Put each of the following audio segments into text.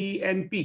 PNP।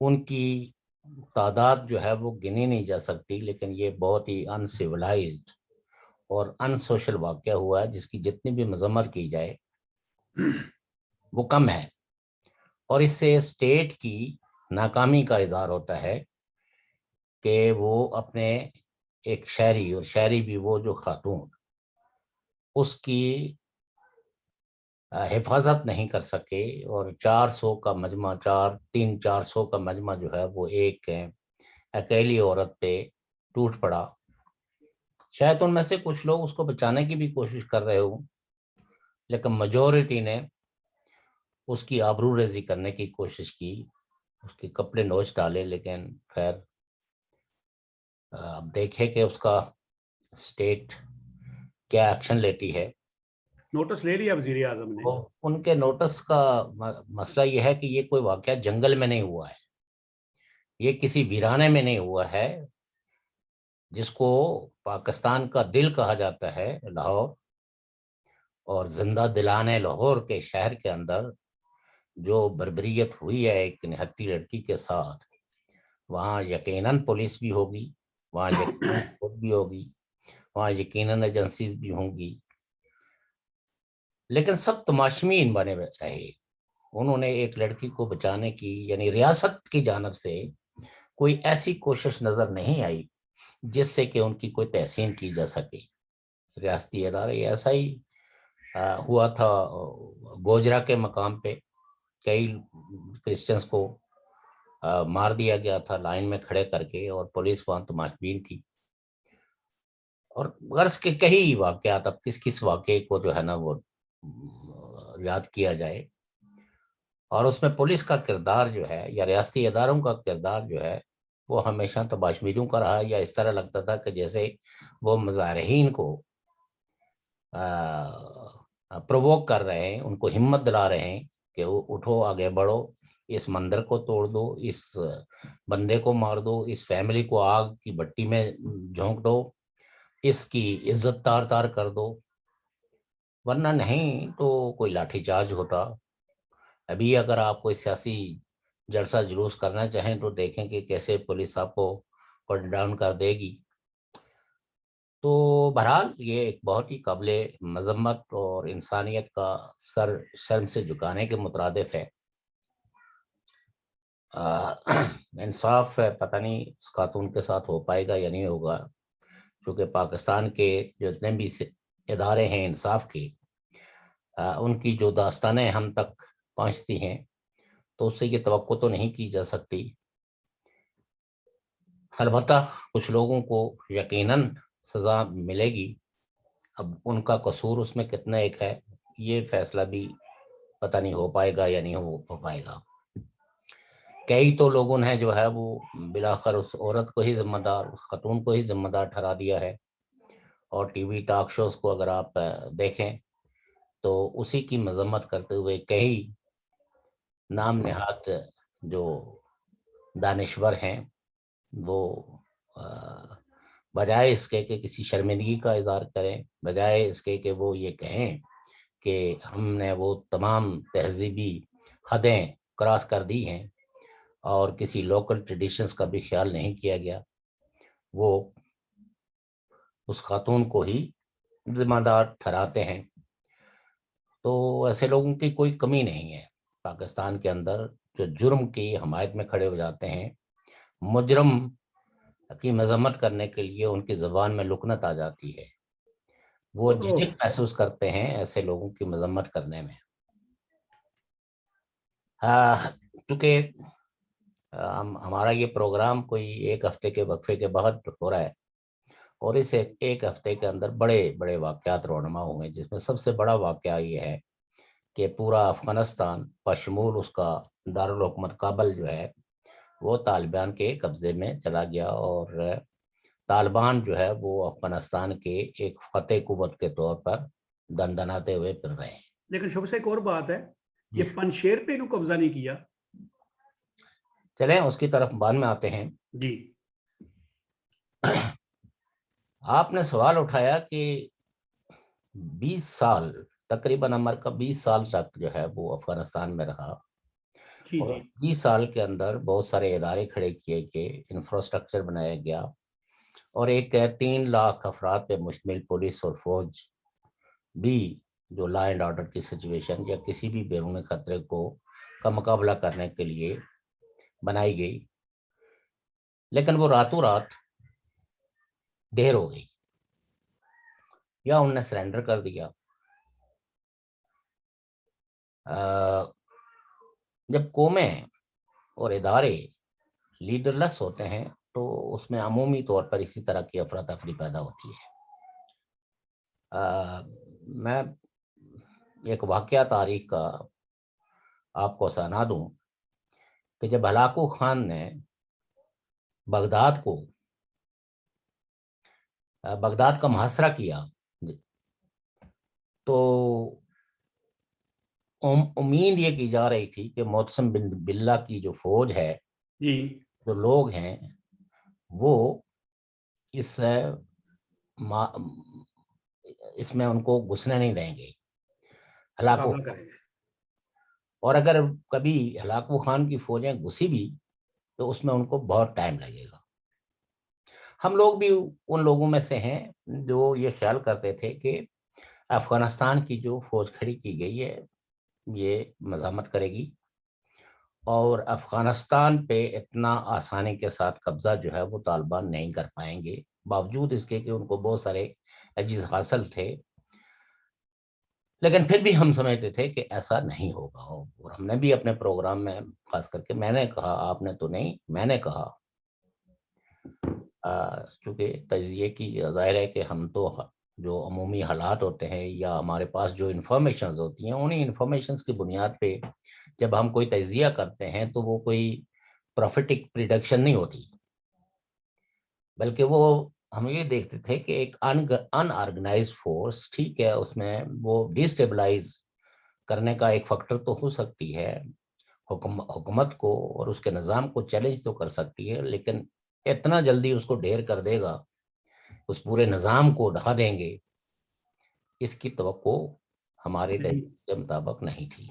ان کی تعداد جو ہے وہ گنی نہیں جا سکتی، لیکن یہ بہت ہی ان سیولائزڈ اور ان سوشل واقعہ ہوا ہے، جس کی جتنی بھی مذمت کی جائے وہ کم ہے. اور اس سے اسٹیٹ کی ناکامی کا اظہار ہوتا ہے کہ وہ اپنے ایک شہری، اور شہری بھی وہ جو خاتون، اس کی حفاظت نہیں کر سکے. اور 400 کا مجمع، 400 کا مجمع جو ہے وہ ایک اکیلی عورت پہ ٹوٹ پڑا. شاید ان میں سے کچھ لوگ اس کو بچانے کی بھی کوشش کر رہے ہوں، لیکن میجورٹی نے اس کی آبرو ریزی کرنے کی کوشش کی، اس کے کپڑے نوچ ڈالے. لیکن خیر اب دیکھیں کہ اس کا اسٹیٹ کیا ایکشن لیتی ہے. نوٹس لے لیا وزیر اعظم نے. ان کے نوٹس کا مسئلہ یہ ہے کہ یہ کوئی واقعہ جنگل میں نہیں ہوا ہے، یہ کسی ویرانے میں نہیں ہوا ہے، جس کو پاکستان کا دل کہا جاتا ہے، لاہور. اور زندہ دلانے لاہور کے شہر کے اندر جو بربریت ہوئی ہے ایک نہتی لڑکی کے ساتھ، وہاں یقیناً پولیس بھی ہوگی، وہاں یقیناً فوج بھی ہوگی، وہاں یقیناً ایجنسیز بھی ہوں گی، لیکن سب تماشبین بنے رہے. انہوں نے ایک لڑکی کو بچانے کی، یعنی ریاست کی جانب سے کوئی ایسی کوشش نظر نہیں آئی جس سے کہ ان کی کوئی تحسین کی جا سکے. ریاستی ادارے ایسا ہی ہوا تھا گوجرا کے مقام پہ، کئی کرسچنز کو مار دیا گیا تھا لائن میں کھڑے کر کے، اور پولیس وہاں تماشبین تھی. اور غرض کے کئی واقعات، اب کس واقعے کو جو ہے نا وہ یاد کیا جائے. اور اس میں پولیس کا کردار جو ہے یا ریاستی اداروں کا کردار جو ہے وہ ہمیشہ تماشبینوں کا رہا، یا اس طرح لگتا تھا کہ جیسے وہ مظاہرین کو پرووک کر رہے ہیں، ان کو ہمت دلا رہے ہیں کہ اٹھو، آگے بڑھو، اس مندر کو توڑ دو، اس بندے کو مار دو، اس فیملی کو آگ کی بٹی میں جھونک دو، اس کی عزت تار تار کر دو، ورنہ نہیں تو کوئی لاٹھی چارج ہوتا. ابھی اگر آپ کوئی سیاسی جلسہ جلوس کرنا چاہیں تو دیکھیں کہ کیسے پولیس آپ کو کٹ ڈاؤن کر دے گی. تو بہرحال یہ ایک بہت ہی قابل مذمت اور انسانیت کا شرم سے جھکانے کے مترادف ہے. انصاف پتہ نہیں اس خاتون کے ساتھ ہو پائے گا یا نہیں ہوگا، کیونکہ پاکستان کے جتنے بھی ادارے ہیں انصاف کے، ان کی جو داستانیں ہم تک پہنچتی ہیں تو اس سے یہ توقع تو نہیں کی جا سکتی. البتہ کچھ لوگوں کو یقیناً سزا ملے گی. اب ان کا قصور اس میں کتنا ایک ہے، یہ فیصلہ بھی پتہ نہیں ہو پائے گا یا نہیں ہو پائے گا. کئی تو لوگوں نے جو ہے وہ بلاخر اس عورت کو ہی ذمہ دار، اس خاتون کو ہی ذمہ دار ٹھہرا دیا ہے. اور ٹی وی ٹاک شوز کو اگر آپ دیکھیں تو اسی کی مذمت کرتے ہوئے کئی نام نہاد جو دانشور ہیں وہ بجائے اس کے کہ کسی شرمندگی کا اظہار کریں، بجائے اس کے کہ وہ یہ کہیں کہ ہم نے وہ تمام تہذیبی حدیں کراس کر دی ہیں اور کسی لوکل ٹریڈیشنز کا بھی خیال نہیں کیا گیا، وہ اس خاتون کو ہی ذمہ دار ٹھہراتے ہیں. تو ایسے لوگوں کی کوئی کمی نہیں ہے پاکستان کے اندر جو جرم کی حمایت میں کھڑے ہو جاتے ہیں. مجرم کی مذمت کرنے کے لیے ان کی زبان میں لکنت آ جاتی ہے، وہ جھجک محسوس کرتے ہیں ایسے لوگوں کی مذمت کرنے میں. چونکہ ہمارا یہ پروگرام کوئی ایک ہفتے کے وقفے کے بعد ہو رہا ہے، اور اس ایک ہفتے کے اندر بڑے بڑے واقعات رونما ہوئے، جس میں سب سے بڑا واقعہ یہ ہے کہ پورا افغانستان بشمول اس کا دارالحکومت کابل جو ہے وہ طالبان کے قبضے میں چلا گیا، اور طالبان جو ہے وہ افغانستان کے ایک فتح قوت کے طور پر دندناتے ہوئے پھر رہے ہیں. لیکن شوق سے ایک اور بات ہے، یہ پنشیر پہ انہوں قبضہ نہیں کیا. چلیں اس کی طرف بعد میں آتے ہیں. جی آپ نے سوال اٹھایا کہ 20 سال تقریباً امریکہ 20 سال تک جو ہے وہ افغانستان میں رہا، جی اور جی 20 سال کے اندر بہت سارے ادارے کھڑے کیے گئے، انفراسٹرکچر بنایا گیا، اور ایک 3 لاکھ افراد پہ مشتمل پولیس اور فوج بھی جو لا اینڈ آرڈر کی سچویشن یا کسی بھی بیرون خطرے کا مقابلہ کرنے کے لیے بنائی گئی، لیکن وہ راتوں رات ڈھیر ہو گئی یا انہوں نے سرنڈر کر دیا۔ جب قومیں اور ادارے لیڈر لیس ہوتے ہیں تو اس میں عمومی طور پر اسی طرح کی افراتفری پیدا ہوتی ہے۔ میں ایک واقعہ تاریخ کا آپ کو سنا دوں کہ جب ہلاکو خان نے بغداد کا محاصرہ کیا تو امید یہ کی جا رہی تھی کہ معتصم بن باللہ کی جو فوج ہے، جی جو لوگ ہیں، وہ اس میں ان کو گھسنے نہیں دیں گے ہلاکو، مقابلہ کریں گے۔ اور اگر کبھی ہلاکو خان کی فوجیں گھسی بھی تو اس میں ان کو بہت ٹائم لگے گا۔ ہم لوگ بھی ان لوگوں میں سے ہیں جو یہ خیال کرتے تھے کہ افغانستان کی جو فوج کھڑی کی گئی ہے یہ مزاحمت کرے گی اور افغانستان پہ اتنا آسانی کے ساتھ قبضہ جو ہے وہ طالبان نہیں کر پائیں گے، باوجود اس کے کہ ان کو بہت سارے عجز حاصل تھے۔ لیکن پھر بھی ہم سمجھتے تھے کہ ایسا نہیں ہوگا، اور ہم نے بھی اپنے پروگرام میں خاص کر کے میں نے کہا، آپ نے تو نہیں، میں نے کہا، چونکہ تجزیے کی ظاہر ہے کہ ہم تو جو عمومی حالات ہوتے ہیں یا ہمارے پاس جو انفارمیشنز ہوتی ہیں انہیں انفارمیشنز کی بنیاد پہ جب ہم کوئی تجزیہ کرتے ہیں تو وہ کوئی پروفیٹک پریڈکشن نہیں ہوتی، بلکہ وہ ہم یہ دیکھتے تھے کہ ایک ان آرگنائز فورس، ٹھیک ہے، اس میں وہ ڈیسٹیبلائز کرنے کا ایک فیکٹر تو ہو سکتی ہے، حکومت کو اور اس کے نظام کو چیلنج تو کر سکتی ہے، لیکن اتنا جلدی اس کو ڈھیر کر دے گا، اس پورے نظام کو ڈھا دیں گے، اس کی توقع ہمارے تحقیق کے مطابق نہیں تھی۔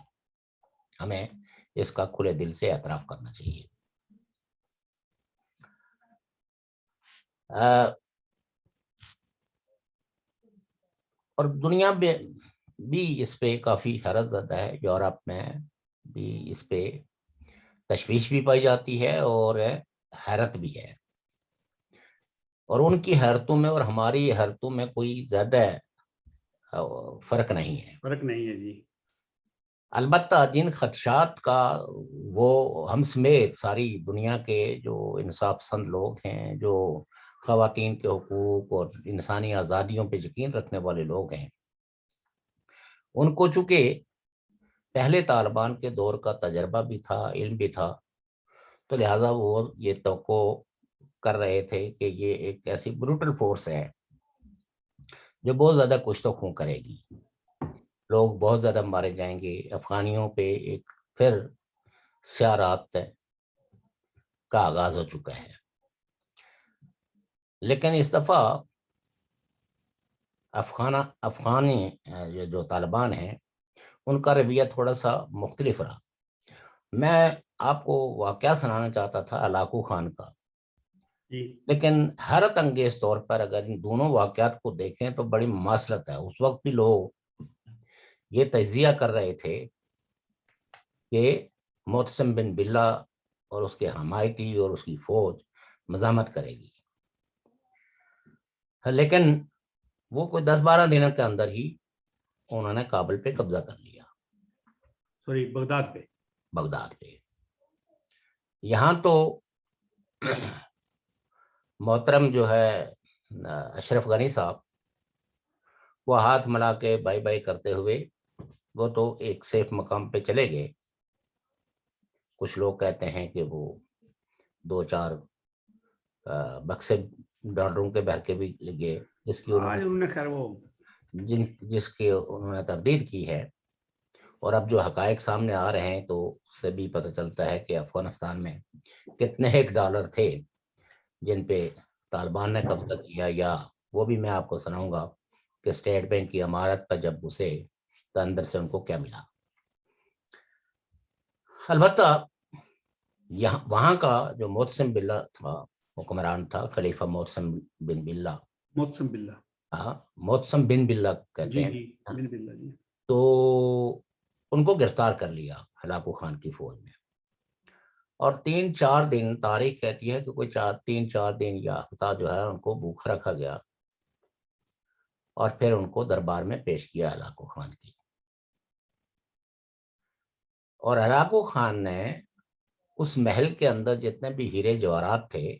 ہمیں اس کا کھلے دل سے اعتراف کرنا چاہیے۔ اور دنیا میں بھی اس پہ کافی حیرت زدہ ہے، یورپ میں بھی اس پہ تشویش بھی پائی جاتی ہے اور حیرت بھی ہے، اور ان کی حیرتوں میں اور ہماری حیرتوں میں کوئی زیادہ فرق نہیں ہے۔ فرق نہیں ہے جی۔ البتہ جن خدشات کا وہ ہم سمیت ساری دنیا کے جو انصاف پسند لوگ ہیں، جو خواتین کے حقوق اور انسانی آزادیوں پہ یقین رکھنے والے لوگ ہیں، ان کو چونکہ پہلے طالبان کے دور کا تجربہ بھی تھا، علم بھی تھا، تو لہٰذا وہ یہ توقع کر رہے تھے کہ یہ ایک ایسی بروٹل فورس ہے جو بہت زیادہ کچھ تو خون کرے گی، لوگ بہت زیادہ مارے جائیں گے، افغانیوں پہ ایک پھر سیاہ رات کا آغاز ہو چکا ہے۔ لیکن اس دفعہ افغانی جو طالبان ہیں ان کا رویہ تھوڑا سا مختلف رہا۔ میں آپ کو واقعہ سنانا چاہتا تھا ہلاکو خان کا، لیکن حیرت انگیز طور پر اگر ان دونوں واقعات کو دیکھیں تو بڑی مماثلت ہے۔ اس وقت بھی لوگ یہ تجزیہ کر رہے تھے کہ معتصم بن باللہ اور اس کے حمایتی اور اس کی فوج مزاحمت کرے گی، لیکن وہ کوئی 10-12 دنوں کے اندر ہی انہوں نے کابل پہ قبضہ کر لیا، بغداد پہ۔ یہاں تو محترم جو ہے اشرف غنی صاحب، وہ ہاتھ ملا کے بائی بائی کرتے ہوئے وہ تو ایک سیف مقام پہ چلے گئے۔ کچھ لوگ کہتے ہیں کہ وہ 2-4 بکسے ڈالروں کے بھر کے بھی گئے، جس کی انہوں نے تردید کی ہے، اور اب جو حقائق سامنے آ رہے ہیں تو اس سے بھی پتہ چلتا ہے کہ افغانستان میں کتنے ایک ڈالر تھے جن پہ طالبان نے قبضہ کیا، یا وہ بھی میں آپ کو سناؤں گا کہ اسٹیٹ بینک کی عمارت پر جب گھسے تو اندر سے ان کو کیا ملا۔ البتہ یہاں وہاں کا جو محتسم باللہ تھا حکمران تھا، خلیفہ محتسم بن باللہ، محتسم باللہ، ہاں محتسم بن باللہ کہتے جی ہیں، جی بن باللہ جی، تو ان کو گرفتار کر لیا ہلاکو خان کی فوج میں، اور 3-4 دن تاریخ کہتی ہے کہ کوئی 3-4 دن یا ہفتہ جو ہے ان کو بھوکا رکھا گیا، اور پھر ان کو دربار میں پیش کیا ہلاکو خان کی، اور ہلاکو خان نے اس محل کے اندر جتنے بھی ہیرے جواہرات تھے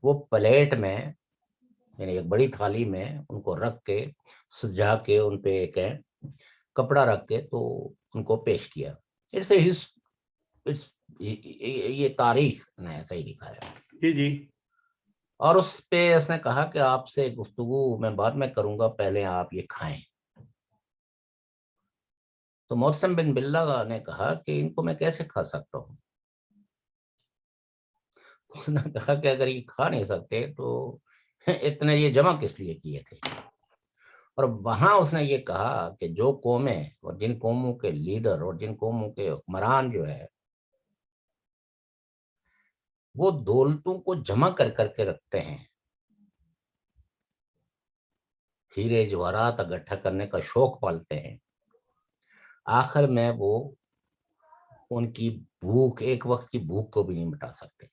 وہ پلیٹ میں، یعنی ایک بڑی تھالی میں ان کو رکھ کے سجا کے ان پہ ایک کپڑا رکھ کے تو ان کو پیش کیا۔ یہ تاریخ نے ایسا ہی لکھا ہے، جی جی، اور اس پہ اس نے کہا کہ آپ سے گفتگو میں بعد میں کروں گا، پہلے آپ یہ کھائیں۔ تو محتسم بن باللہ نے کہا کہ ان کو میں کیسے کھا سکتا ہوں؟ اس نے کہا کہ اگر یہ کھا نہیں سکتے تو اتنے یہ جمع کس لیے کیے تھے؟ اور وہاں اس نے یہ کہا کہ جو قومیں اور جن قوموں کے لیڈر اور جن قوموں کے حکمران جو ہے وہ دولتوں کو جمع کر کر کے رکھتے ہیں، ہیرے جواہرات اکٹھا کرنے کا شوق پالتے ہیں، آخر میں وہ ان کی بھوک، ایک وقت کی بھوک کو بھی نہیں مٹا سکتے۔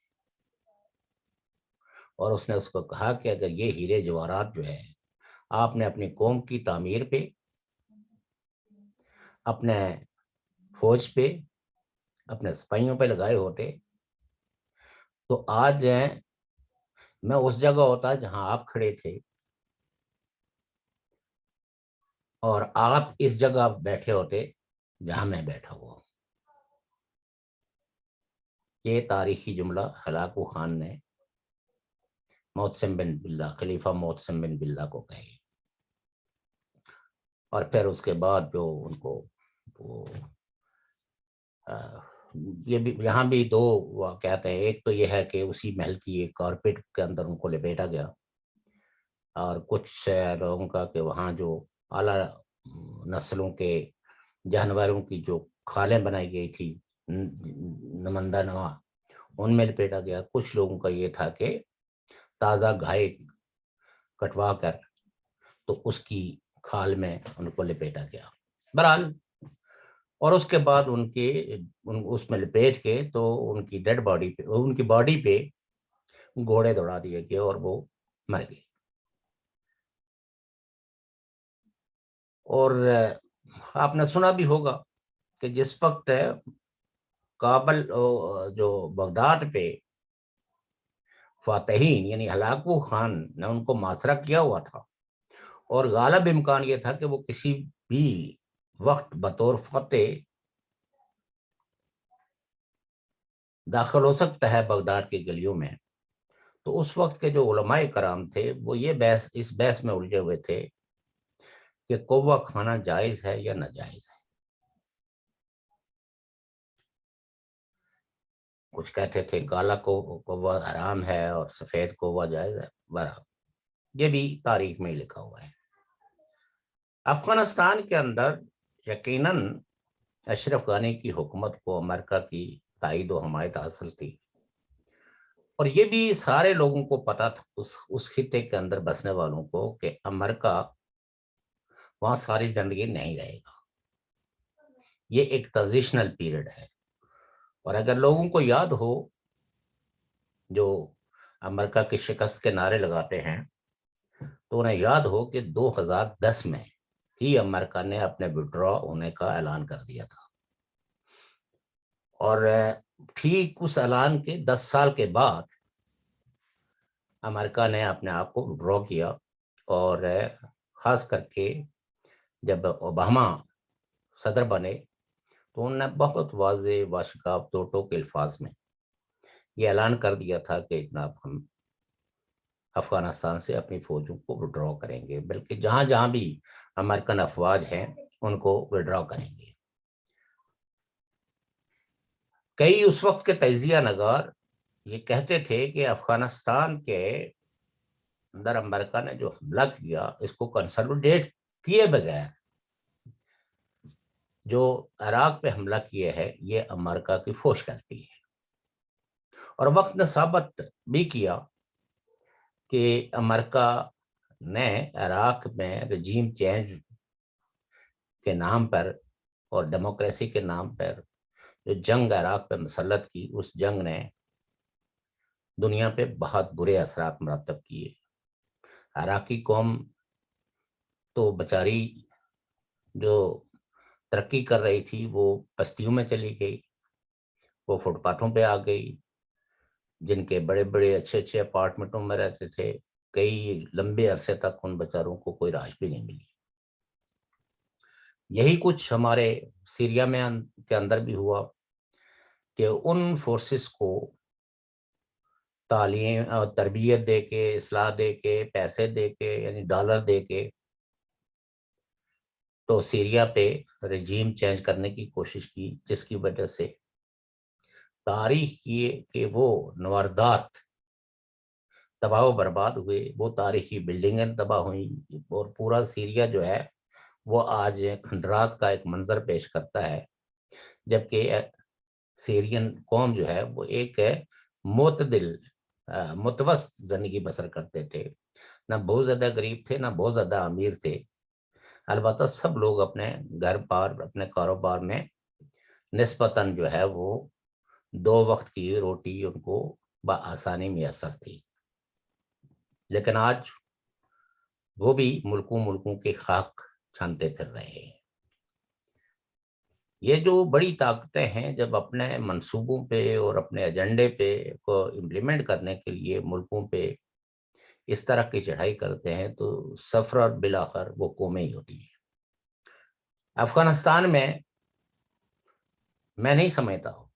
اور اس نے اس کو کہا کہ اگر یہ ہیرے جواہرات جو ہے آپ نے اپنی قوم کی تعمیر پہ، اپنے فوج پہ، اپنے سپاہیوں پہ لگائے ہوتے تو آج میں اس جگہ ہوتا جہاں آپ کھڑے تھے، اور آپ اس جگہ بیٹھے ہوتے جہاں میں بیٹھا ہوا ہوں۔ یہ تاریخی جملہ ہلاکو خان نے محتسم بن باللہ، خلیفہ محتسم بن باللہ کو کہی، اور پھر اس کے بعد جو ان کو یہ بھی یہاں بھی 2 واقعات ہیں۔ ایک تو یہ ہے کہ اسی محل کی ایک کارپیٹ کے اندر ان کو لپیٹا گیا، اور کچھ لوگوں کا کہ وہاں جو اعلیٰ نسلوں کے جانوروں کی جو کھالیں بنائی گئی تھی نمندہ نوا، ان میں لپیٹا گیا۔ کچھ لوگوں کا یہ تھا کہ تازہ گائے کٹوا کر تو اس کی کھال میں ان کو لپیٹا گیا۔ بہرحال، اور اس کے بعد اس میں لپیٹ کے تو ان کی ڈیڈ باڈی پہ، ان کی باڈی پہ گھوڑے دوڑا دیے گئے اور وہ مر گئے۔ اور آپ نے سنا بھی ہوگا کہ جس وقت کابل جو بغداد پہ فاتحین یعنی ہلاکو خان نے ان کو محاصرہ کیا ہوا تھا، اور غالب امکان یہ تھا کہ وہ کسی بھی وقت بطور فاتح داخل ہو سکتا ہے بغداد کے گلیوں میں، تو اس وقت کے جو علماء کرام تھے وہ اس بحث میں الجھے ہوئے تھے کہ کوہ کھانا جائز ہے یا ناجائز ہے۔ کچھ کہتے تھے کالا کوہ حرام ہے اور سفید کوہ جائز ہے۔ برابر یہ بھی تاریخ میں لکھا ہوا ہے۔ افغانستان کے اندر یقیناً اشرف غنی کی حکومت کو امریکہ کی تائید و حمایت حاصل تھی، اور یہ بھی سارے لوگوں کو پتا تھا، اس خطے کے اندر بسنے والوں کو، کہ امریکہ وہاں ساری زندگی نہیں رہے گا، یہ ایک ٹرانزیشنل پیریڈ ہے۔ اور اگر لوگوں کو یاد ہو جو امریکہ کی شکست کے نعرے لگاتے ہیں تو انہیں یاد ہو کہ 2010 میں ہی امریکہ نے اپنے وڈرا ہونے کا اعلان کر دیا تھا، اور ٹھیک اس اعلان کے 10 سال کے بعد امریکہ نے اپنے آپ کو وڈرا کیا، اور خاص کر کے جب اوباما صدر بنے تو انہوں نے بہت واضح واشگاف 2 ٹوک کے الفاظ میں یہ اعلان کر دیا تھا کہ جناب ہم افغانستان سے اپنی فوجوں کو وڈرا کریں گے، بلکہ جہاں جہاں بھی امریکن افواج ہیں ان کو وڈرا کریں گے۔ کئی اس وقت کے تجزیہ نگار یہ کہتے تھے کہ افغانستان کے اندر امریکہ نے جو حملہ کیا اس کو کنسالیڈیٹ کیے بغیر جو عراق پہ حملہ کیا ہے یہ امریکہ کی فوج کرتی ہے، اور وقت نے ثابت بھی کیا کہ امریکہ نے عراق میں رجیم چینج کے نام پر اور ڈیموکریسی کے نام پر جو جنگ عراق پہ مسلط کی، اس جنگ نے دنیا پہ بہت برے اثرات مرتب کیے۔ عراقی قوم تو بیچاری جو ترقی کر رہی تھی وہ بستیوں میں چلی گئی، وہ فٹ پاتھوں پہ آ گئی، جن کے بڑے بڑے اچھے اچھے اپارٹمنٹوں میں رہتے تھے، کئی لمبے عرصے تک ان بیچاروں کو کوئی رہائش بھی نہیں ملی۔ یہی کچھ ہمارے سیریا میں کے اندر بھی ہوا کہ ان فورسز کو تعلیم اور تربیت دے کے، اصلاح دے کے، پیسے دے کے، یعنی ڈالر دے کے، تو سیریا پہ رجیم چینج کرنے کی کوشش کی، جس کی وجہ سے تاریخ کی کہ وہ نواردات تباہ و برباد ہوئے، وہ تاریخی بلڈنگیں تباہ ہوئیں، اور پورا سیریا جو ہے وہ آج کھنڈرات کا ایک منظر پیش کرتا ہے، جبکہ سیرین قوم جو ہے وہ ایک معتدل متوسط زندگی بسر کرتے تھے، نہ بہت زیادہ غریب تھے نہ بہت زیادہ امیر تھے، البتہ سب لوگ اپنے گھر بار اپنے کاروبار میں نسبتاً جو ہے وہ 2 وقت کی روٹی ان کو بآسانی میسر تھی۔ لیکن آج وہ بھی ملکوں کی خاک چھانتے پھر رہے ہیں۔ یہ جو بڑی طاقتیں ہیں جب اپنے منصوبوں پہ اور اپنے ایجنڈے پہ کو امپلیمنٹ کرنے کے لیے ملکوں پہ اس طرح کی چڑھائی کرتے ہیں تو سفر اور بالآخر وہ قومیں ہی ہوتی ہیں۔ افغانستان میں میں نہیں سمجھتا ہوں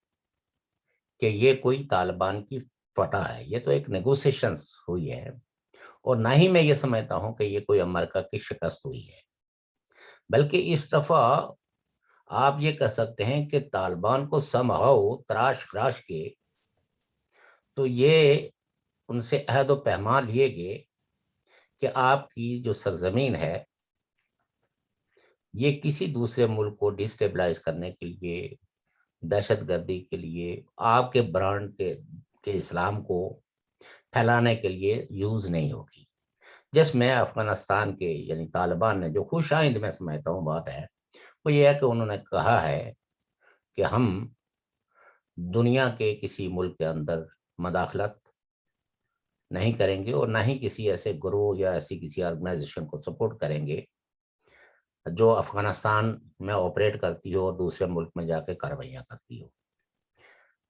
کہ یہ کوئی طالبان کی فتح ہے، یہ تو ایک نیگوسیشنز ہوئی ہے، اور نہ ہی میں یہ سمجھتا ہوں کہ یہ کوئی امریکہ کی شکست ہوئی ہے، بلکہ اس دفعہ آپ یہ کہہ سکتے ہیں کہ طالبان کو سمہاؤ تراش خراش کے تو یہ ان سے عہد و پیمان لیے گئے کہ آپ کی جو سرزمین ہے یہ کسی دوسرے ملک کو ڈیسٹیبلائز کرنے کے لیے، دہشت گردی کے لیے، آپ کے برانڈ کے اسلام کو پھیلانے کے لیے یوز نہیں ہوگی، جس میں افغانستان کے یعنی طالبان نے جو خوش آئند میں سمجھتا ہوں بات ہے وہ یہ ہے کہ انہوں نے کہا ہے کہ ہم دنیا کے کسی ملک کے اندر مداخلت نہیں کریں گے، اور نہ ہی کسی ایسے گروہ یا ایسی کسی آرگنائزیشن کو سپورٹ کریں گے جو افغانستان میں آپریٹ کرتی ہو اور دوسرے ملک میں جا کے کاروائیاں کرتی ہو۔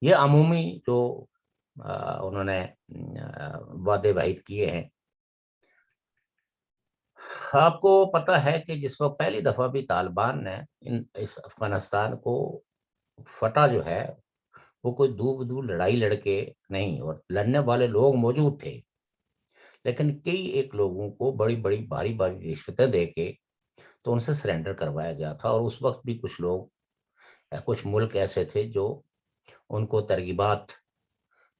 یہ عمومی جو انہوں نے وعدے وعید کیے ہیں۔ آپ کو پتہ ہے کہ جس وقت پہلی دفعہ بھی طالبان نے اس افغانستان کو فتح جو ہے وہ کوئی دور لڑائی لڑ کے نہیں، اور لڑنے والے لوگ موجود تھے، لیکن کئی ایک لوگوں کو بڑی بڑی بھاری بھاری رشوتیں دے کے تو ان سے سرنڈر کروایا گیا تھا، اور اس وقت بھی کچھ لوگ کچھ ملک ایسے تھے جو ان کو ترغیبات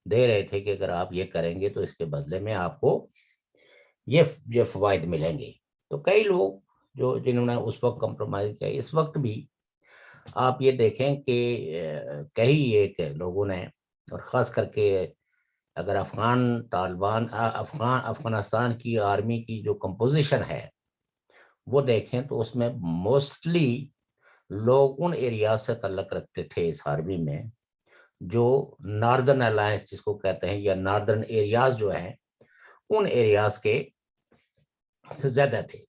دے رہے تھے کہ اگر آپ یہ کریں گے تو اس کے بدلے میں آپ کو یہ فوائد ملیں گے۔ تو کئی لوگ جنہوں نے اس وقت کمپرومائز کیا، اس وقت بھی آپ یہ دیکھیں کہ کئی ایک لوگوں نے، اور خاص کر کے اگر افغانستان کی آرمی کی جو کمپوزیشن ہے وہ دیکھیں تو اس میں موسٹلی لوگ ان ایریاز سے تعلق رکھتے تھے اس آرمی میں جو ناردرن الائنس جس کو کہتے ہیں، یا ناردرن ایریاز جو ہیں ان ایریاز کے سے زیادہ تھے۔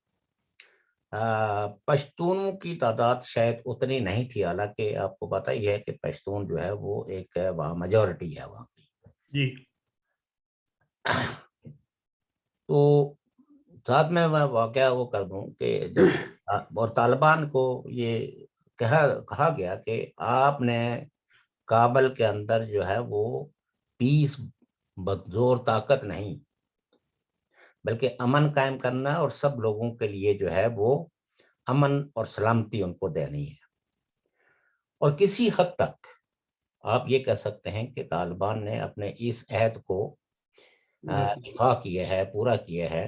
پشتونوں کی تعداد شاید اتنی نہیں تھی، حالانکہ آپ کو پتہ ہی ہے کہ پشتون جو ہے وہ ایک وہاں میجورٹی ہے وہاں کی جی۔ تو ساتھ میں واقعہ وہ کر دوں کہ جب اور طالبان کو یہ کہا گیا کہ آپ نے کابل کے اندر جو ہے وہ پیس بزور طاقت نہیں بلکہ امن قائم کرنا، اور سب لوگوں کے لیے جو ہے وہ امن اور سلامتی ان کو دینی ہے۔ اور کسی حد تک آپ یہ کہہ سکتے ہیں کہ طالبان نے اپنے اس عہد کو ایفا کیا ہے، پورا کیا ہے،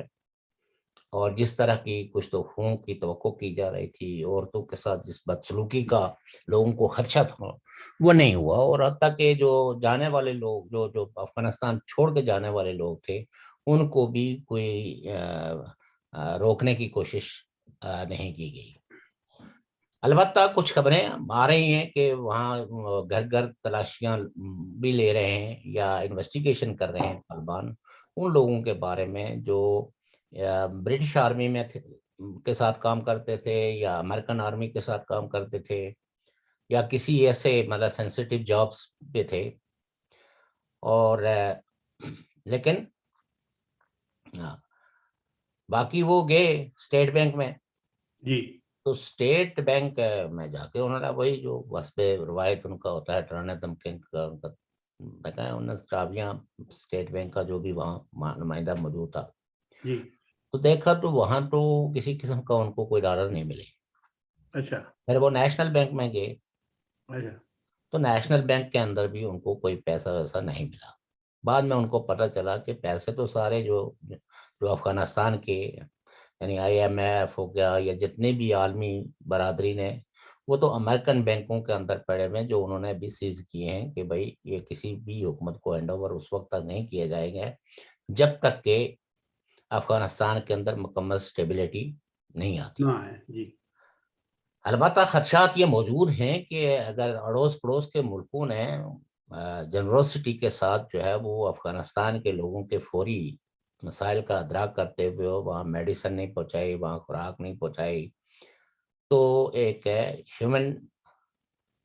اور جس طرح کی کچھ تو حقوق کی توقع کی جا رہی تھی، عورتوں کے ساتھ جس بدسلوکی کا لوگوں کو خدشہ تھا وہ نہیں ہوا، اور حتیٰ کہ جو جانے والے لوگ جو جو افغانستان چھوڑ کے جانے والے لوگ تھے ان کو بھی کوئی روکنے کی کوشش نہیں کی گئی۔ البتہ کچھ خبریں آ رہی ہیں کہ وہاں گھر گھر تلاشیاں بھی لے رہے ہیں یا انویسٹیگیشن کر رہے ہیں طالبان ان لوگوں کے بارے میں جو برٹش آرمی میں کے ساتھ کام کرتے تھے یا امریکن آرمی کے ساتھ کام کرتے تھے یا کسی ایسے مطلب سینسیٹیو جابس پہ تھے، اور لیکن باقی وہ گئے اسٹیٹ بینک میں، جی تو اسٹیٹ بینک میں جا کے انہوں نے وہی جو وصف روایت ان کا ہوتا ہے ڈرانے دھمکانے کا ان کا بتایا، انہوں نے چابیاں اسٹیٹ بینک کا جو بھی وہاں نمائندہ موجود تھا جی تو دیکھا تو وہاں تو کسی قسم کا ان کو کوئی ڈالر نہیں ملے۔ اچھا پھر وہ نیشنل بینک میں گئے اچھا تو نیشنل بینک کے اندر بھی ان کو کوئی پیسہ ویسا نہیں ملا۔ بعد میں ان کو پتہ چلا کہ پیسے تو سارے جو افغانستان کے یعنی آئی ایم ایف ہو گیا یا جتنے بھی عالمی برادری نے وہ تو امریکن بینکوں کے اندر پڑے ہوئے جو انہوں نے بھی سیز کیے ہیں کہ بھائی یہ کسی بھی حکومت کو ہینڈ اوور اس وقت تک نہیں کیے جائیں گے جب تک کہ افغانستان کے اندر مکمل سٹیبلٹی نہیں آتی۔ نہ ہے جی البتہ خدشات یہ موجود ہیں کہ اگر اڑوس پڑوس کے ملکوں نے جنروسٹی کے ساتھ جو ہے وہ افغانستان کے لوگوں کے فوری مسائل کا ادراک کرتے ہوئے وہاں میڈیسن نہیں پہنچائی، وہاں خوراک نہیں پہنچائی، تو ایک ہیومن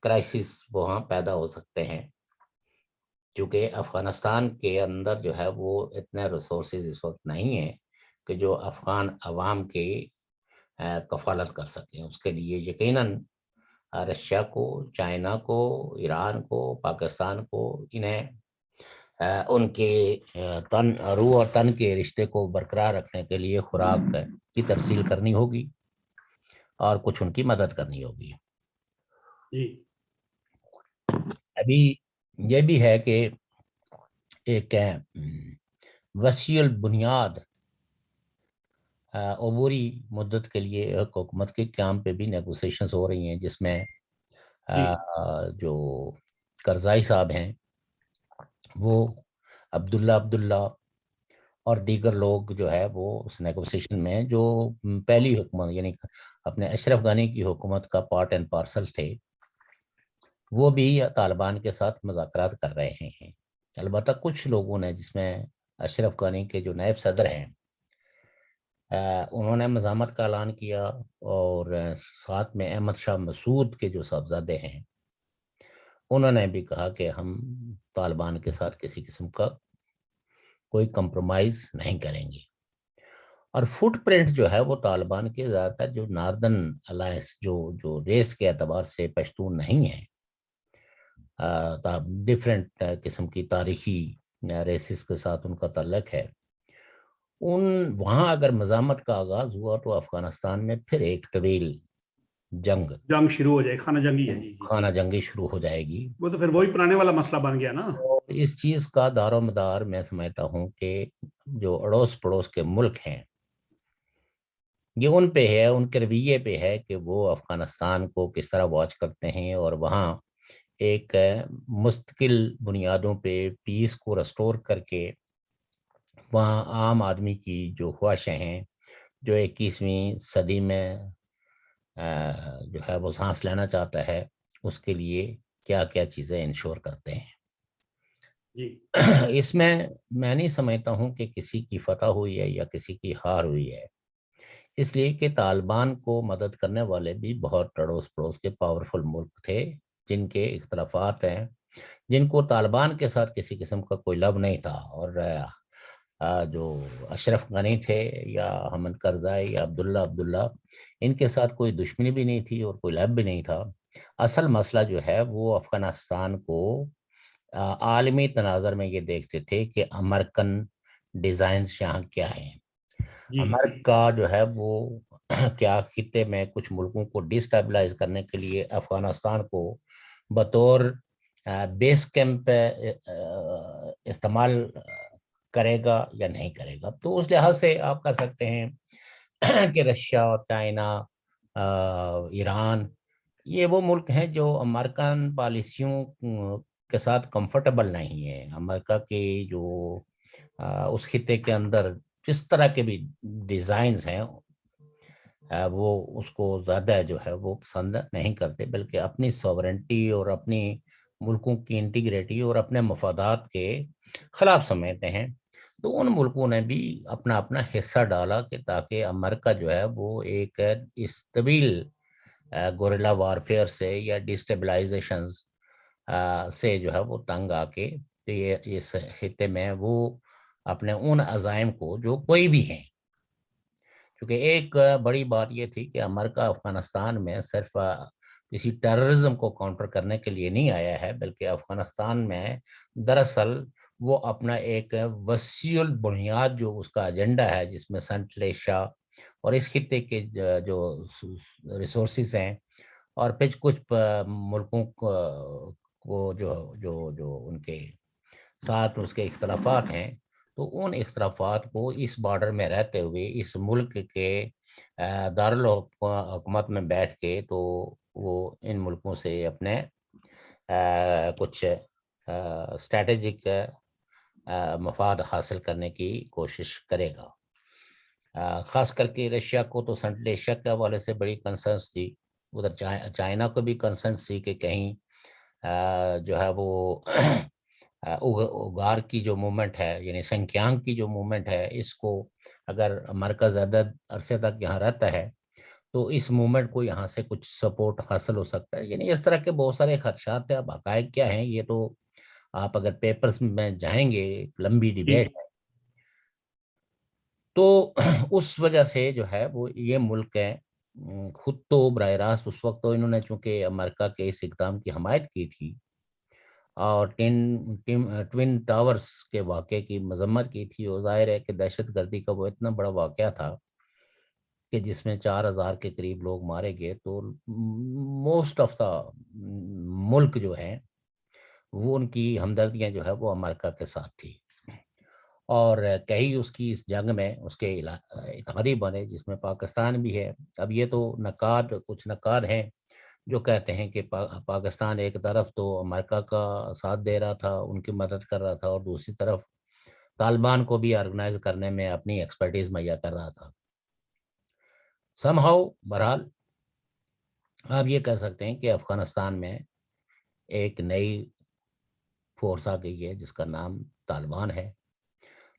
کرائسس وہاں پیدا ہو سکتے ہیں، کیونکہ افغانستان کے اندر جو ہے وہ اتنے ریسورسز اس وقت نہیں ہیں کہ جو افغان عوام کی کفالت کر سکیں۔ اس کے لیے یقیناً رشیا کو، چائنا کو، ایران کو، پاکستان کو انہیں ان کے روح اور تن کے رشتے کو برقرار رکھنے کے لیے خوراک کی ترسیل کرنی ہوگی اور کچھ ان کی مدد کرنی ہوگی۔ جی ابھی یہ بھی ہے کہ ایک وسیع البنیاد عبوری مدت کے لیے ایک حکومت کے قیام پہ بھی نیگوسیشنز ہو رہی ہیں، جس میں جی جو کرزائی صاحب ہیں وہ عبداللہ اور دیگر لوگ جو ہے وہ اس نیگوسیشن میں جو پہلی حکومت یعنی اپنے اشرف غنی کی حکومت کا پارٹ اینڈ پارسل تھے وہ بھی طالبان کے ساتھ مذاکرات کر رہے ہیں۔ البتہ کچھ لوگوں نے جس میں اشرف غنی کے جو نائب صدر ہیں انہوں نے مزاحمت کا اعلان کیا، اور ساتھ میں احمد شاہ مسعود کے جو صاحبزادے ہیں انہوں نے بھی کہا کہ ہم طالبان کے ساتھ کسی قسم کا کوئی کمپرومائز نہیں کریں گے۔ اور فٹ پرنٹ جو ہے وہ طالبان کے زیادہ تر جو ناردن الائنس جو ریس کے اعتبار سے پشتون نہیں ہیں، ڈیفرنٹ قسم کی تاریخی ریسز کے ساتھ ان کا تعلق ہے، وہاں اگر مزاحمت کا آغاز ہوا تو افغانستان میں پھر ایک طویل جنگ شروع ہو جائے، خانہ جنگی ہے جی خانہ جنگی شروع ہو جائے گی۔ وہ تو پھر وہی پرانے والا مسئلہ بن گیا نا۔ اس چیز کا دار و مدار میں سمجھتا ہوں کہ جو اڑوس پڑوس کے ملک ہیں یہ ان پہ ہے، ان کے رویے پہ ہے کہ وہ افغانستان کو کس طرح واچ کرتے ہیں اور وہاں ایک مستقل بنیادوں پہ پیس کو ریسٹور کر کے وہاں عام آدمی کی جو خواہشیں ہیں جو 21ویں صدی میں جو ہے وہ سانس لینا چاہتا ہے اس کے لیے کیا کیا چیزیں انشور کرتے ہیں۔ جی اس میں نہیں سمجھتا ہوں کہ کسی کی فتح ہوئی ہے یا کسی کی ہار ہوئی ہے، اس لیے کہ طالبان کو مدد کرنے والے بھی بہت اڑوس پڑوس کے پاورفل ملک تھے جن کے اختلافات ہیں، جن کو طالبان کے ساتھ کسی قسم کا کوئی لب نہیں تھا، اور جو اشرف غنی تھے یا حامد کرزائی یا عبداللہ ان کے ساتھ کوئی دشمنی بھی نہیں تھی اور کوئی لب بھی نہیں تھا۔ اصل مسئلہ جو ہے وہ افغانستان کو عالمی تناظر میں یہ دیکھتے تھے کہ امریکن ڈیزائنز یہاں کیا ہیں، جی امریکہ جو ہے وہ کیا خطے میں کچھ ملکوں کو ڈسٹیبلائز کرنے کے لیے افغانستان کو بطور بیس کیمپ استعمال کرے گا یا نہیں کرے گا۔ تو اس لحاظ سے آپ کہہ سکتے ہیں کہ رشیا اور چائنا، ایران، یہ وہ ملک ہیں جو امریکن پالیسیوں کے ساتھ کمفرٹیبل نہیں ہے. امریکہ کے جو اس خطے کے اندر جس طرح کے بھی ڈیزائنز ہیں وہ اس کو زیادہ جو ہے وہ پسند نہیں کرتے، بلکہ اپنی سوورنٹی اور اپنی ملکوں کی انٹیگریٹی اور اپنے مفادات کے خلاف سمجھتے ہیں. تو ان ملکوں نے بھی اپنا اپنا حصہ ڈالا کہ تاکہ امریکہ جو ہے وہ ایک اس طویل گوریلا وارفیئر سے یا ڈیسٹیبلائزیشنز سے جو ہے وہ تنگ آ کے اس خطے میں وہ اپنے ان عزائم کو جو کوئی بھی ہیں، کیونکہ ایک بڑی بات یہ تھی کہ امریکہ افغانستان میں صرف کسی ٹیررزم کو کاؤنٹر کرنے کے لیے نہیں آیا ہے، بلکہ افغانستان میں دراصل وہ اپنا ایک وسیع البنیاد جو اس کا ایجنڈا ہے، جس میں سنٹرل ایشیا اور اس خطے کے جو ریسورسز ہیں اور پھر کچھ ملکوں کو جو جو جو ان کے ساتھ اس کے اختلافات ہیں، تو ان اختلافات کو اس بارڈر میں رہتے ہوئے اس ملک کے دارالحکومت میں بیٹھ کے تو وہ ان ملکوں سے اپنے کچھ اسٹریٹجک مفاد حاصل کرنے کی کوشش کرے گا. خاص کر کے رشیا کو تو سنٹرل ایشیا کے حوالے سے بڑی کنسرنس تھی، ادھر چائنا کو بھی کنسرنس تھی کہ کہیں جو ہے وہ اوگار کی جو موومنٹ ہے، یعنی سنکیانگ کی جو موومنٹ ہے، اس کو اگر امریکہ زیادہ عرصے تک یہاں رہتا ہے تو اس موومنٹ کو یہاں سے کچھ سپورٹ حاصل ہو سکتا ہے. یعنی اس طرح کے بہت سارے خدشات ہیں. اب حقائق کیا ہیں یہ تو آپ اگر پیپرز میں جائیں گے، لمبی ڈیبیٹ ہے. تو اس وجہ سے جو ہے وہ یہ ملک ہے خود تو براہ راست اس وقت تو انہوں نے چونکہ امریکہ کے اس اقدام کی حمایت کی تھی اور ٹوین ٹاورز کے واقعے کی مذمت کی تھی، اور ظاہر ہے کہ دہشت گردی کا وہ اتنا بڑا واقعہ تھا کہ جس میں 4,000 کے قریب لوگ مارے گئے. تو موسٹ آف دا ملک جو ہے وہ ان کی ہمدردیاں جو ہے وہ امریکہ کے ساتھ تھی، اور کئی اس کی اس جنگ میں اس کے اتحادی بنے جس میں پاکستان بھی ہے. اب یہ تو کچھ نقاد ہیں جو کہتے ہیں کہ پاکستان ایک طرف تو امریکہ کا ساتھ دے رہا تھا، ان کی مدد کر رہا تھا، اور دوسری طرف طالبان کو بھی آرگنائز کرنے میں اپنی ایکسپرٹیز مہیا کر رہا تھا. سم ہاؤ بہرحال آپ یہ کہہ سکتے ہیں کہ افغانستان میں ایک نئی فورس آ گئی ہے جس کا نام طالبان ہے.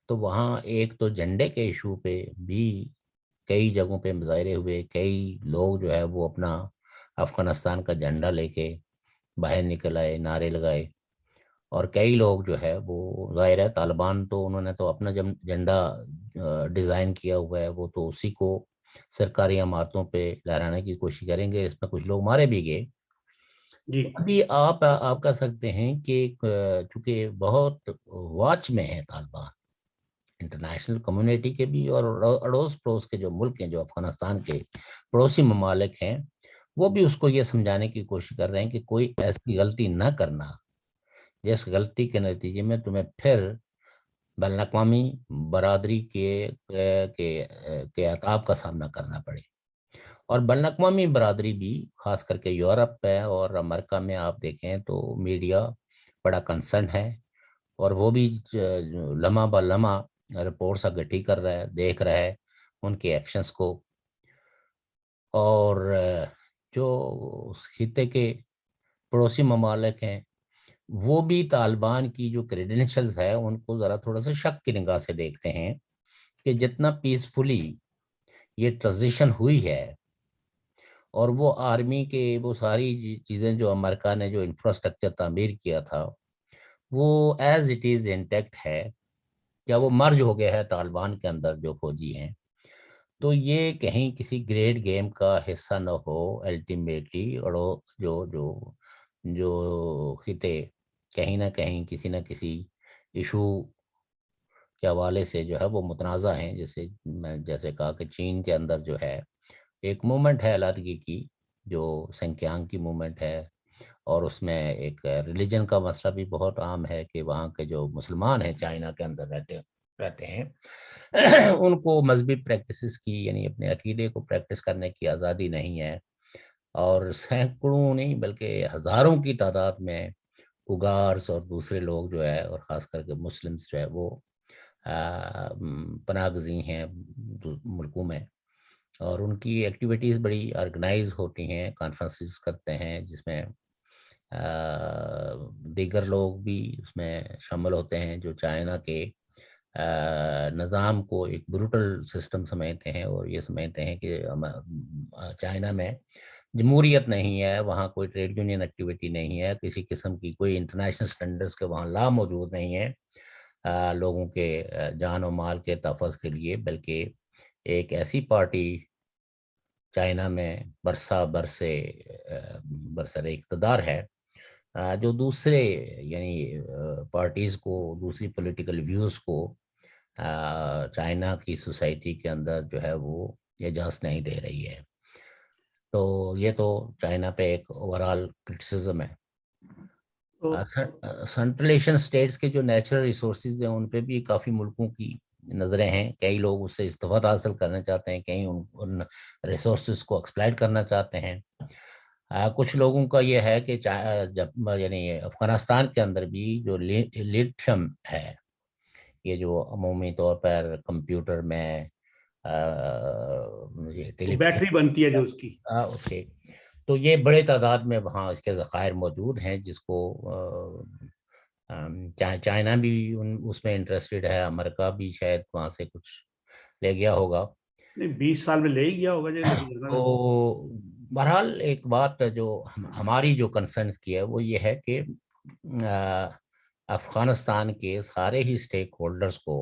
تو وہاں ایک تو جھنڈے کے ایشو پہ بھی کئی جگہوں پہ مظاہرے ہوئے، کئی لوگ جو ہے وہ اپنا افغانستان کا جھنڈا لے کے باہر نکل آئے، نعرے لگائے، اور کئی لوگ جو ہے وہ ظاہر ہے طالبان تو انہوں نے تو اپنا جھنڈا ڈیزائن کیا ہوا ہے، وہ تو اسی کو سرکاری عمارتوں پہ لہرانے کی کوشش کریں گے. اس میں کچھ لوگ مارے بھی گئے. ابھی آپ کہہ سکتے ہیں کہ چونکہ بہت واچ میں ہے طالبان انٹرنیشنل کمیونٹی کے بھی، اور اڑوس پڑوس کے جو ملک ہیں جو افغانستان کے پڑوسی ممالک ہیں وہ بھی اس کو یہ سمجھانے کی کوشش کر رہے ہیں کہ کوئی ایسی غلطی نہ کرنا جس غلطی کے نتیجے میں تمہیں پھر بین الاقوامی برادری کے عطاب کا سامنا کرنا پڑے. اور بین الاقوامی برادری بھی خاص کر کے یورپ ہے اور امریکہ میں آپ دیکھیں تو میڈیا بڑا کنسرن ہے، اور وہ بھی لمحہ بہ لمحہ رپورٹس اکٹھی کر رہا ہے، دیکھ رہا ہے ان کے ایکشنز کو. اور جو خطے کے پڑوسی ممالک ہیں وہ بھی طالبان کی جو کریڈینشلز ہے ان کو ذرا تھوڑا سا شک کی نگاہ سے دیکھتے ہیں کہ جتنا پیسفلی یہ ٹرانزیشن ہوئی ہے، اور وہ آرمی کے وہ ساری چیزیں جو امریکہ نے جو انفراسٹرکچر تعمیر کیا تھا وہ ایز اٹ از انٹیکٹ ہے، یا وہ مرج ہو گیا ہے طالبان کے اندر جو فوجی ہیں. تو یہ کہیں کسی گریٹ گیم کا حصہ نہ ہو الٹیمیٹلی، اور جو جو جو خطے کہیں نہ کہیں کسی نہ کسی ایشو کے حوالے سے جو ہے وہ متنازع ہیں. جیسے میں کہا کہ چین کے اندر جو ہے ایک موومنٹ ہے علیحدگی کی جو سنکیانگ کی موومنٹ ہے، اور اس میں ایک ریلیجن کا مسئلہ بھی بہت عام ہے کہ وہاں کے جو مسلمان ہیں چائنا کے اندر رہتے ہیں رہتے ہیں ان کو مذہبی پریکٹسز کی یعنی اپنے عقیدے کو پریکٹس کرنے کی آزادی نہیں ہے، اور سینکڑوں نہیں بلکہ ہزاروں کی تعداد میں اگارس اور دوسرے لوگ جو ہے، اور خاص کر کے مسلمز جو ہے وہ پناہ گزین ہیں ملکوں میں، اور ان کی ایکٹیویٹیز بڑی آرگنائز ہوتی ہیں، کانفرنسز کرتے ہیں جس میں دیگر لوگ بھی اس میں شامل ہوتے ہیں جو چائنا کے نظام کو ایک بروٹل سسٹم سمجھتے ہیں، اور یہ سمجھتے ہیں کہ چائنا میں جمہوریت نہیں ہے، وہاں کوئی ٹریڈ یونین ایکٹیویٹی نہیں ہے، کسی قسم کی کوئی انٹرنیشنل سٹینڈرڈز کے وہاں لا موجود نہیں ہے لوگوں کے جان و مال کے تحفظ کے لیے، بلکہ ایک ایسی پارٹی چائنا میں برسر اقتدار ہے جو دوسرے یعنی پارٹیز کو، دوسری پولیٹیکل ویوز کو چائنا کی سوسائٹی کے اندر جو ہے وہ اجازت نہیں دے رہی ہے۔ تو یہ تو چائنا پہ ایک اوورال کرٹیسزم ہے۔ سینٹرل ایشین اسٹیٹس کے جو نیچرل ریسورسز ہیں ان پہ بھی کافی ملکوں کی نظریں ہیں، کئی لوگ اس سے استفادہ حاصل کرنا چاہتے ہیں، کئی ان ریسورسز کو ایکسپلائٹ کرنا چاہتے ہیں۔ کچھ لوگوں کا یہ ہے کہ جب یعنی افغانستان کے اندر بھی جو لیتھیم ہے، یہ جو عمومی طور پر کمپیوٹر میں بیٹری بنتی ہے جو اس کی، تو یہ بڑے تعداد میں وہاں اس کے ذخائر موجود ہیں، جس کو چائنا بھی اس میں انٹرسٹڈ ہے، امریکہ بھی شاید وہاں سے کچھ لے گیا ہوگا، نہیں 20 سال میں لے ہی گیا ہوگا جی۔ تو بہرحال ایک بات جو ہماری جو کنسرنس کی ہے وہ یہ ہے کہ افغانستان کے سارے ہی اسٹیک ہولڈرز کو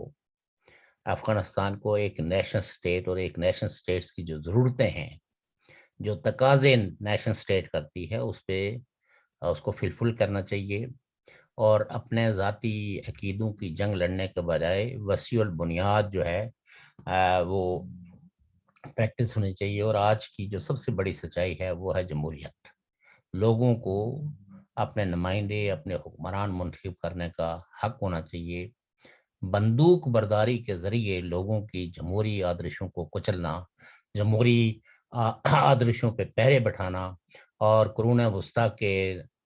افغانستان کو ایک نیشنل اسٹیٹ اور ایک نیشنل اسٹیٹس کی جو ضرورتیں ہیں، جو تقاضے نیشنل اسٹیٹ کرتی ہے، اس کو فلفل کرنا چاہیے، اور اپنے ذاتی عقیدوں کی جنگ لڑنے کے بجائے وسیع البنیاد جو ہے وہ پریکٹس ہونی چاہیے۔ اور آج کی جو سب سے بڑی سچائی ہے وہ ہے جمہوریت۔ لوگوں کو اپنے نمائندے، اپنے حکمران منتخب کرنے کا حق ہونا چاہیے۔ بندوق برداری کے ذریعے لوگوں کی جمہوری آدرشوں کو کچلنا، جمہوری آدرشوں پہ پہرے بٹھانا اور قرون وسطیٰ کے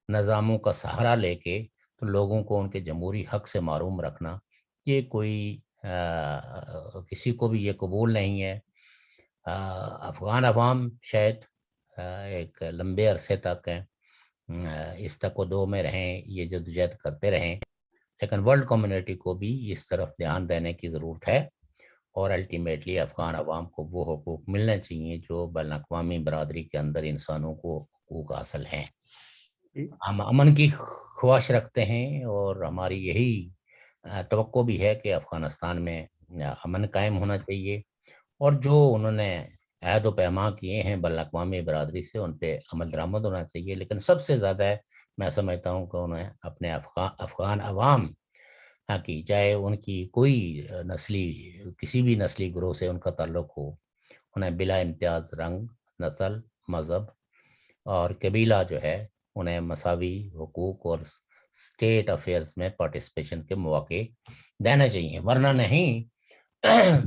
نظاموں کا سہارا لے کے تو لوگوں کو ان کے جمہوری حق سے محروم رکھنا، یہ کوئی کسی کو بھی یہ قبول نہیں ہے۔ افغان عوام شاید ایک لمبے عرصے تک اس تک و دو میں رہیں، یہ جدوجہد کرتے رہیں، لیکن ورلڈ کمیونٹی کو بھی اس طرف دھیان دینے کی ضرورت ہے، اور الٹیمیٹلی افغان عوام کو وہ حقوق ملنے چاہیے جو بین الاقوامی برادری کے اندر انسانوں کو حقوق حاصل ہیں۔ ہم امن کی خواہش رکھتے ہیں، اور ہماری یہی توقع بھی ہے کہ افغانستان میں امن قائم ہونا چاہیے، اور جو انہوں نے عہد و پیمان کیے ہیں بین الاقوامی برادری سے ان پہ عمل درآمد ہونا چاہیے۔ لیکن سب سے زیادہ میں سمجھتا ہوں کہ انہیں اپنے افغان عوام کی، چاہے ان کی کوئی کسی بھی نسلی گروہ سے ان کا تعلق ہو، انہیں بلا امتیاز رنگ، نسل، مذہب اور قبیلہ جو ہے انہیں مساوی حقوق اور اسٹیٹ افیئرز میں پارٹیسپیشن کے مواقع دینا چاہیے، ورنہ نہیں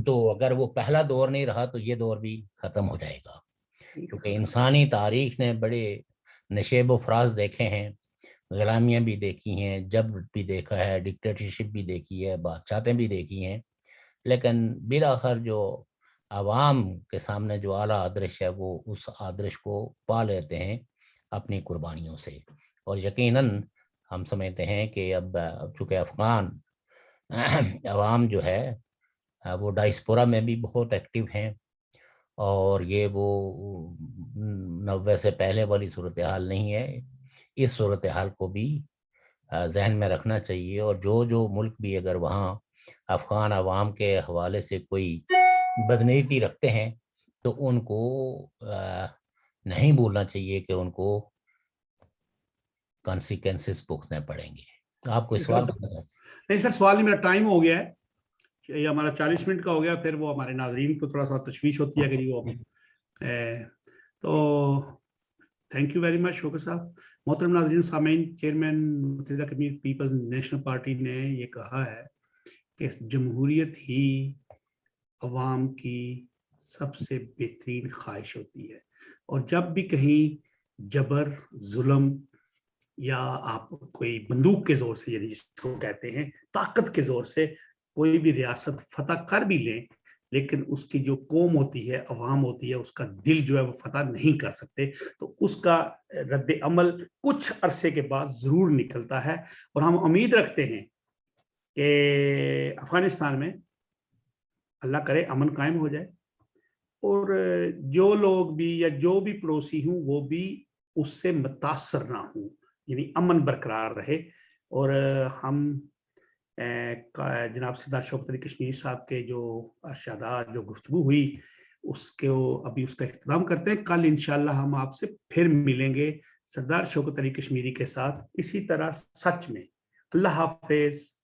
تو اگر وہ پہلا دور نہیں رہا تو یہ دور بھی ختم ہو جائے گا، کیونکہ انسانی تاریخ نے بڑے نشیب و فراز دیکھے ہیں، غلامیاں بھی دیکھی ہیں، جبر بھی دیکھا ہے، ڈکٹیٹرشپ بھی دیکھی ہے، بادشاہتیں بھی دیکھی ہیں، لیکن بالآخر جو عوام کے سامنے جو اعلیٰ آدرش ہے وہ اس آدرش کو پا لیتے ہیں اپنی قربانیوں سے۔ اور یقیناً ہم سمجھتے ہیں کہ اب چونکہ افغان عوام جو ہے وہ ڈائسپورا میں بھی بہت ایکٹیو ہیں، اور یہ وہ 90 سے پہلے والی صورتحال نہیں ہے، اس صورتحال کو بھی ذہن میں رکھنا چاہیے، اور جو ملک بھی اگر وہاں افغان عوام کے حوالے سے کوئی بدنیتی رکھتے ہیں تو ان کو نہیں بھولنا چاہیے کہ ان کو کانسیکوینسز بھگتنے پڑیں گے۔ آپ کوئی سوال کرنا ہے؟ نہیں سر، سوال نہیں، میرا ٹائم ہو گیا ہے، یہ ہمارا 40 منٹ کا ہو گیا، پھر وہ ہمارے ناظرین کو تھوڑا سا تشویش ہوتی ہے کہ وہ تو thank you very much shocker صاحب۔ محترم ناظرین سامعین، چیئرمین متحدہ کشمیر پیپلز نیشنل پارٹی نے یہ کہا ہے کہ جمہوریت ہی عوام کی سب سے بہترین خواہش ہوتی ہے، اور جب بھی کہیں جبر، ظلم یا آپ کوئی بندوق کے زور سے، یعنی جس کو کہتے ہیں طاقت کے زور سے کوئی بھی ریاست فتح کر بھی لیں، لیکن اس کی جو قوم ہوتی ہے، عوام ہوتی ہے، اس کا دل جو ہے وہ فتح نہیں کر سکتے، تو اس کا رد عمل کچھ عرصے کے بعد ضرور نکلتا ہے۔ اور ہم امید رکھتے ہیں کہ افغانستان میں اللہ کرے امن قائم ہو جائے، اور جو لوگ بھی یا جو بھی پڑوسی ہوں وہ بھی اس سے متاثر نہ ہوں، یعنی امن برقرار رہے۔ اور ہم جناب سردار شوکت علی کشمیری صاحب کے جو ارشادات، جو گفتگو ہوئی، اس کو ابھی اس کا اختتام کرتے ہیں۔ کل انشاءاللہ ہم آپ سے پھر ملیں گے سردار شوکت علی کشمیری کے ساتھ اسی طرح سچ میں۔ اللہ حافظ۔